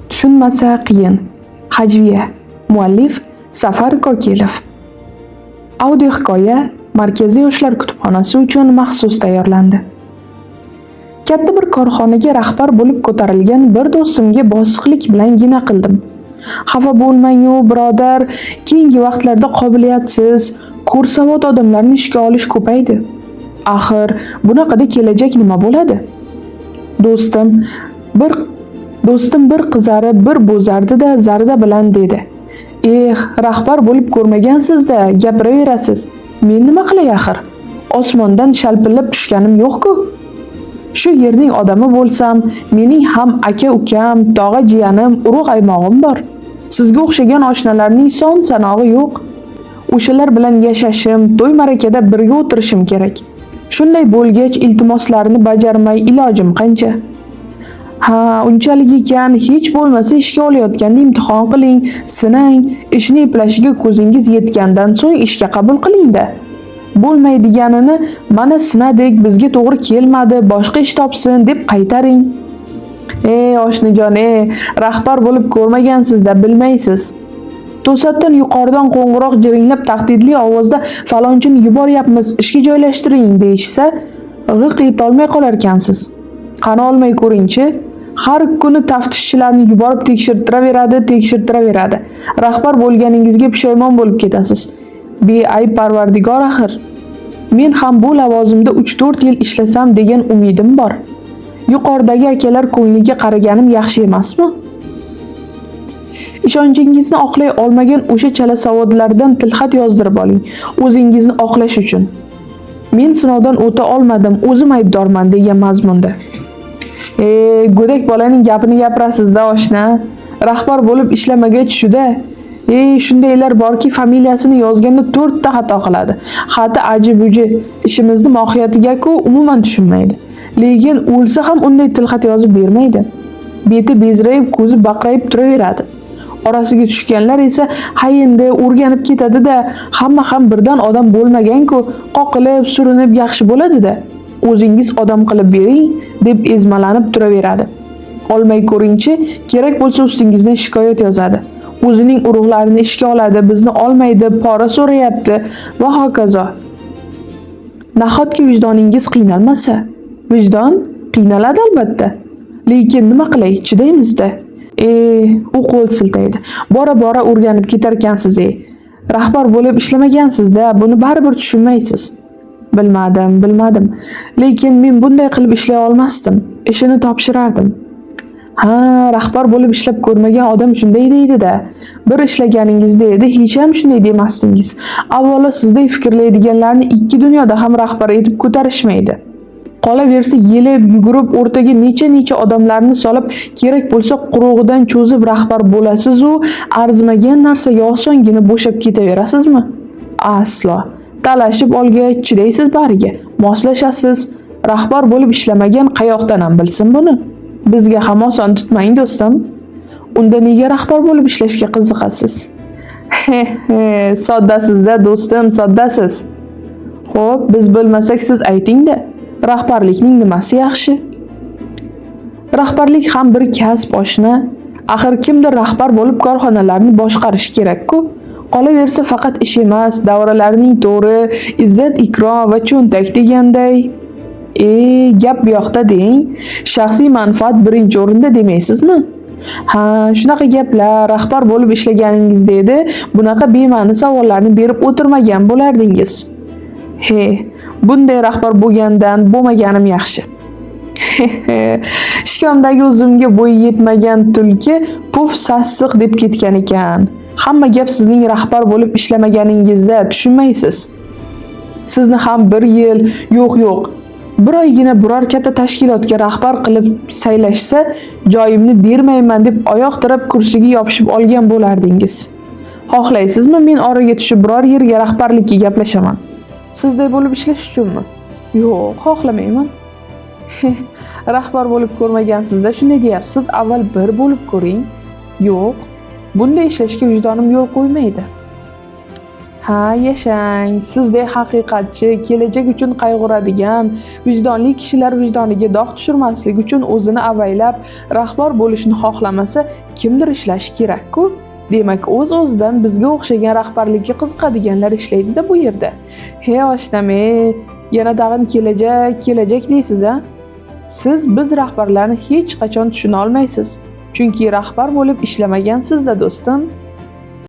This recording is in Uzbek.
Tushunmasa qiyin. Hajviya. Muallif Safar Kokilov. Audio hikoya Markaziy yoshlar kutubxonasi uchun maxsus tayyorlandi. Katta bir korxonaga rahbar bo'lib ko'tarilgan bir do'stimga bosiqlik bilan gina qildim. Xafa bo'lmang-u, birodar, keyingi vaqtlarda qobiliyatsiz, ko'rsavod odamlarni ishga olish ko'paydi. Axir bunaqada kelajak nima bo'ladi? Do'stim bir qizarib, bir bo'zardi-da zarda bilan dedi: rahbar bo'lib ko'rmagansiz-da, gapiraverasiz. Men nima qilay axir? Osmondan shalpillab tushganim yo'q-ku. Shu yerning odami bo'lsam, mening ham aka-ukam, tog'a-jiyanim, urug' bor. Sizga o'xshagan oshnalarning son-sanog'i yo'q. O'shalar bilan yashashim, to'y-ma'rakada birga o'tirishim kerak. Shunday bo'lgach, iltimoslarini bajarmay ilojim qancha? Unchalik ekan, hech bo'lmasa ishga olayotganda imtihon qiling, sinang, ishni eplashiga ko'zingiz yetgandan so'ng ishga qabul qiling-da. Bo'lmaydiganini mana sinadik, bizga to'g'ri kelmadi, boshqa ish topsin deb qaytaring. Oshnajon, rahbar bo'lib ko'rmagansiz-da, bilmaysiz. To'satdan yuqoridan qo'ng'iroq jiringlab tahdidli ovozda falonchini yuboryapmiz, ishga joylashtiring deyishsa, g'iq etolmay qolar ekansiz. Qani olmay ko'ringchi. Har kuni taftishchilarni yuborib tekshirtiraveradi. Rahbar bo'lganingizga pushaymon bo'lib ketasiz. Beayb Parvardigor axir. Men ham bu lavozimda 3-4 yil ishlasam degan umidim bor. Yuqoridagi akalar ko'ngliga qaraganim yaxshi emasmi? Ishonchingizni oqlay olmagan o'sha chala savodlardan tilxat yozdirib oling, o'zingizni oqlash uchun. Men sinovdan o'ta olmadim, o'zim aybdorman degan mazmunda. Go'dak bolaning gapini gapirasiz-da oshna. Rahbar bo'lib ishlamagach shu-da. Shundaylar borki, familiyasini yozganda 4 ta xato qiladi. Xati aji-buji, ishimizni mohiyatiga-ku umuman tushunmaydi. Lekin o'lsa ham unday tilxat yozib bermaydi. Beti bezrayib, ko'zi baqrayib turaveradi. Orasiga tushganlar esa endi o'rganib ketadi-da, hamma ham birdan odam bo'lmagan-ku, qoqilib, surinib yaxshi bo'ladi-da. O'zingiz odam qilib bering deb ezmalanib turaveradi. Olmay ko'ringchi, kerak bo'lsa ustingizdan shikoyat yozadi. O'zining urug'larini ishga oladi, bizni olmaydi, pora so'rayapti va hokazo. Nahotki vijdoningiz qiynalmasa? Vijdon qiynaladi albatta. Lekin nima qilay, chidaymiz-da. U qo'l siltaydi. Bora-bora o'rganib ketar ekansiz. Rahbar bo'lib ishlamagansiz-da, buni baribir tushunmaysiz. Bilmadim. Lekin men bunday qilib ishlay olmasdim. Ishini topshirardim. Rahbar bo'lib ishlab ko'rmagan odam shunday deydi-da. Bir ishlaganingizda edi, hech ham shunday demasdingiz. Avvalo sizday fikrlaydiganlarni ikki dunyoda ham rahbar etib ko'tarishmaydi. Qolaversa yelib, yugurib, o'rtaga necha odamlarni solib, kerak bo'lsa qurug'idan cho'zib rahbar bo'lasiz-u, arzimagan narsaga osongina bo'shab ketaverasizmi? Aslo. Talashib olgach chidaysiz bariga, moslashasiz. Rahbar bo'lib ishlamagan qayoqdan ham bilsin buni? Bizga ham oson tutmang do'stim. Unda nega rahbar bo'lib ishlashga qiziqasiz? Soddasiz-da do'stim, soddasiz. Xo'p, biz bilmasak siz ayting-da. Rahbarlikning nimasi yaxshi? Rahbarlik ham bir kasb oshna. Axir kimdir rahbar bo'lib korxonalarni boshqarish kerak-ku. Qolaversa faqat ish emas, davralarning to'ri, izzat, ikrom va cho'ntak deganday. Gap bu yoqda deng. Shaxsiy manfaat birinchi o'rinda demaysizmi? Shunaqa gaplar. Rahbar bo'lib ishlaganingizda edi, bunaqa bema'ni savollarni berib o'tirmagan bo'lardingiz. Bunday rahbar bo'lmaganim yaxshi. Shkamdagi uzumga bo'yi yetmagan tulki puf sassiq deb ketgan ekan. Hamma gap sizning rahbar bo'lib ishlamaganingizda, tushunmaysiz. Sizni ham 1 yil, yo'q, bir oygina biror katta tashkilotga rahbar qilib saylashsa, joyimni bermayman deb oyoq tirab kursiga yopishib olgan bo'lardingiz. Xohlaysizmi, men oraga tushib biror yerga rahbarlikka gaplashaman? Sizday bo'lib ishlash uchunmi? Yo'q, xohlamayman. Rahbar bo'lib ko'rmagansiz-da, shunday deyapsiz. Avval bir bo'lib ko'ring. Yo'q, bunday ishlashga vijdonim yo'l qo'ymaydi. Ha, yashang. Sizdek haqiqatchi, kelajak uchun qayg'uradigan, vijdonli kishilar vijdoniga dog' tushirmaslik uchun o'zini avaylab rahbar bo'lishni xohlamasa, kimdir ishlashi kerak-ku. Demak, o'z-o'zidan bizga o'xshagan rahbarlikka qiziqadiganlar ishlaydi-da bu yerda. He, oshnam-e, yana tag'in kelajak deysiz-a? Siz biz rahbarlarni hech qachon tushuna olmaysiz. Chunki rahbar bo'lib ishlamagansiz-da, do'stim.